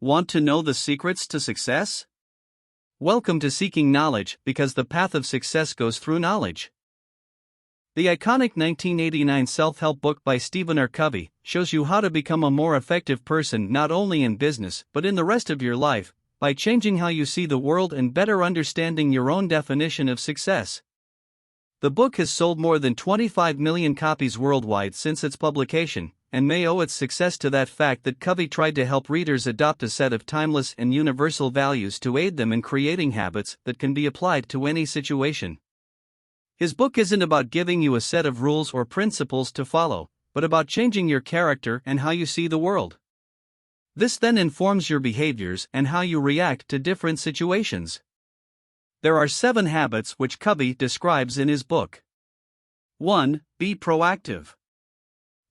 Want to know the secrets to success? Welcome to Seeking Knowledge, because the path of success goes through knowledge. The iconic 1989 self-help book by Stephen Covey shows you how to become a more effective person not only in business but in the rest of your life, by changing how you see the world and better understanding your own definition of success. The book has sold more than 25 million copies worldwide since its publication, and may owe its success to that fact that Covey tried to help readers adopt a set of timeless and universal values to aid them in creating habits that can be applied to any situation. His book isn't about giving you a set of rules or principles to follow, but about changing your character and how you see the world. This then informs your behaviors and how you react to different situations. There are 7 habits which Covey describes in his book. 1. Be proactive.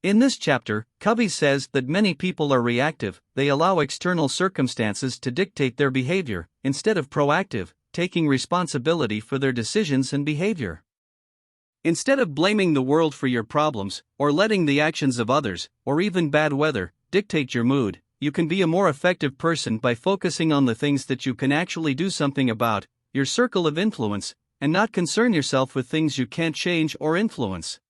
In this chapter, Covey says that many people are reactive. They allow external circumstances to dictate their behavior, instead of proactive, taking responsibility for their decisions and behavior. Instead of blaming the world for your problems, or letting the actions of others, or even bad weather, dictate your mood, you can be a more effective person by focusing on the things that you can actually do something about, your circle of influence, and not concern yourself with things you can't change or influence.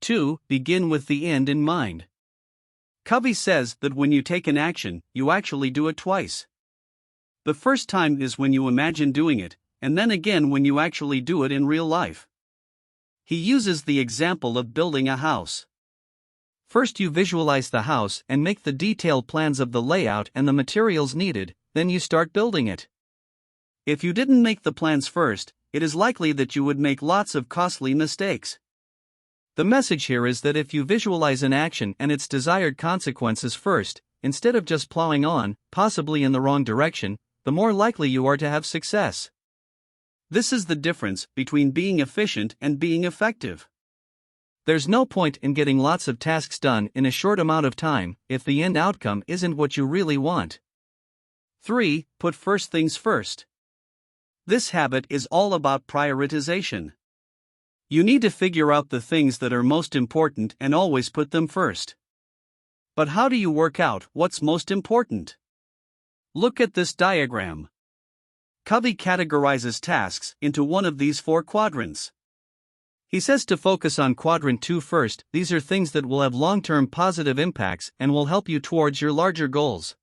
2. Begin with the end in mind. Covey says that when you take an action, you actually do it twice. The first time is when you imagine doing it, and then again when you actually do it in real life. He uses the example of building a house. First you visualize the house and make the detailed plans of the layout and the materials needed, then you start building it. If you didn't make the plans first, it is likely that you would make lots of costly mistakes. The message here is that if you visualize an action and its desired consequences first, instead of just plowing on, possibly in the wrong direction, the more likely you are to have success. This is the difference between being efficient and being effective. There's no point in getting lots of tasks done in a short amount of time if the end outcome isn't what you really want. 3. Put first things first. This habit is all about prioritization. You need to figure out the things that are most important and always put them first. But how do you work out what's most important? Look at this diagram. Covey categorizes tasks into one of these 4 quadrants. He says to focus on quadrant 2 first. These are things that will have long-term positive impacts and will help you towards your larger goals.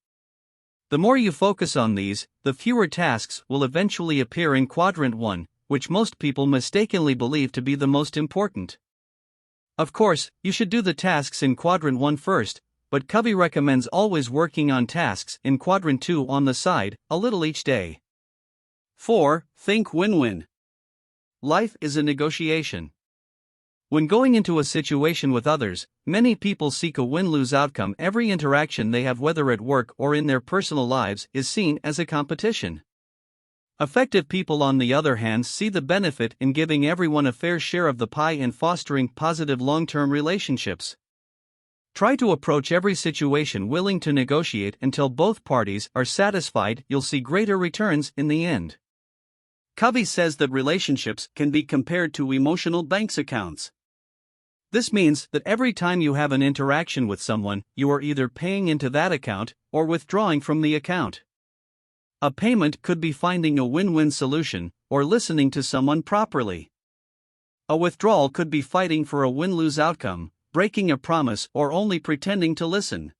The more you focus on these, the fewer tasks will eventually appear in quadrant 1, which most people mistakenly believe to be the most important. Of course, you should do the tasks in quadrant 1 first, but Covey recommends always working on tasks in quadrant 2 on the side, a little each day. 4. Think win-win. Life is a negotiation. When going into a situation with others, many people seek a win-lose outcome. Every interaction they have, whether at work or in their personal lives, is seen as a competition. Effective people, on the other hand, see the benefit in giving everyone a fair share of the pie and fostering positive long-term relationships. Try to approach every situation willing to negotiate until both parties are satisfied. You'll see greater returns in the end. Covey says that relationships can be compared to emotional bank accounts. This means that every time you have an interaction with someone, you are either paying into that account or withdrawing from the account. A payment could be finding a win-win solution, or listening to someone properly. A withdrawal could be fighting for a win-lose outcome, breaking a promise, or only pretending to listen.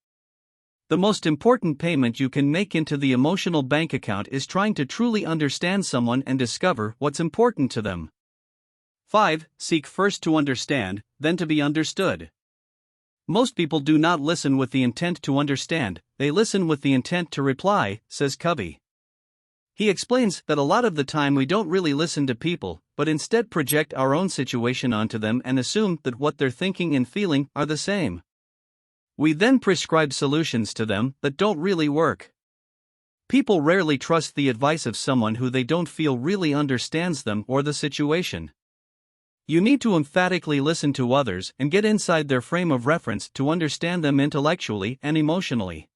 The most important payment you can make into the emotional bank account is trying to truly understand someone and discover what's important to them. 5. Seek first to understand, then to be understood. Most people do not listen with the intent to understand, they listen with the intent to reply, says Covey. He explains that a lot of the time we don't really listen to people, but instead project our own situation onto them and assume that what they're thinking and feeling are the same. We then prescribe solutions to them that don't really work. People rarely trust the advice of someone who they don't feel really understands them or the situation. You need to emphatically listen to others and get inside their frame of reference to understand them intellectually and emotionally.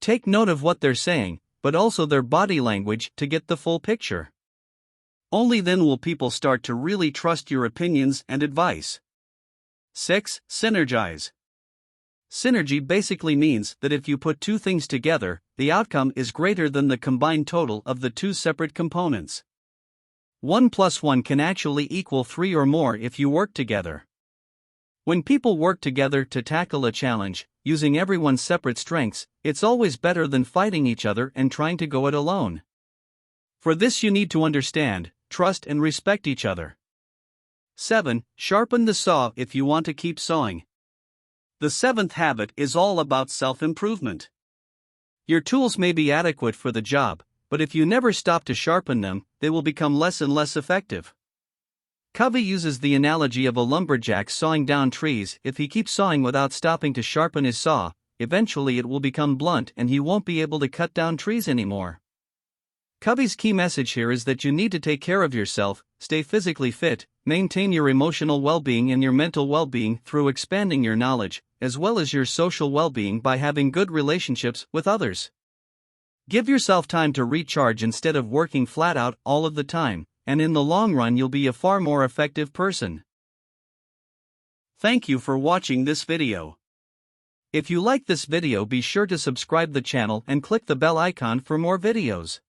Take note of what they're saying, but also their body language to get the full picture. Only then will people start to really trust your opinions and advice. 6. Synergize. Synergy basically means that if you put two things together, the outcome is greater than the combined total of the two separate components. 1 plus 1 can actually equal 3 or more if you work together. When people work together to tackle a challenge, using everyone's separate strengths, it's always better than fighting each other and trying to go it alone. For this, you need to understand, trust, and respect each other. 7. Sharpen the saw if you want to keep sawing. The seventh habit is all about self-improvement. Your tools may be adequate for the job, but if you never stop to sharpen them, they will become less and less effective. Covey uses the analogy of a lumberjack sawing down trees. If he keeps sawing without stopping to sharpen his saw, eventually it will become blunt and he won't be able to cut down trees anymore. Covey's key message here is that you need to take care of yourself, stay physically fit, maintain your emotional well-being and your mental well-being through expanding your knowledge, as well as your social well-being by having good relationships with others. Give yourself time to recharge instead of working flat out all of the time, and in the long run you'll be a far more effective person. Thank you for watching this video. If you like this video, be sure to subscribe the channel and click the bell icon for more videos.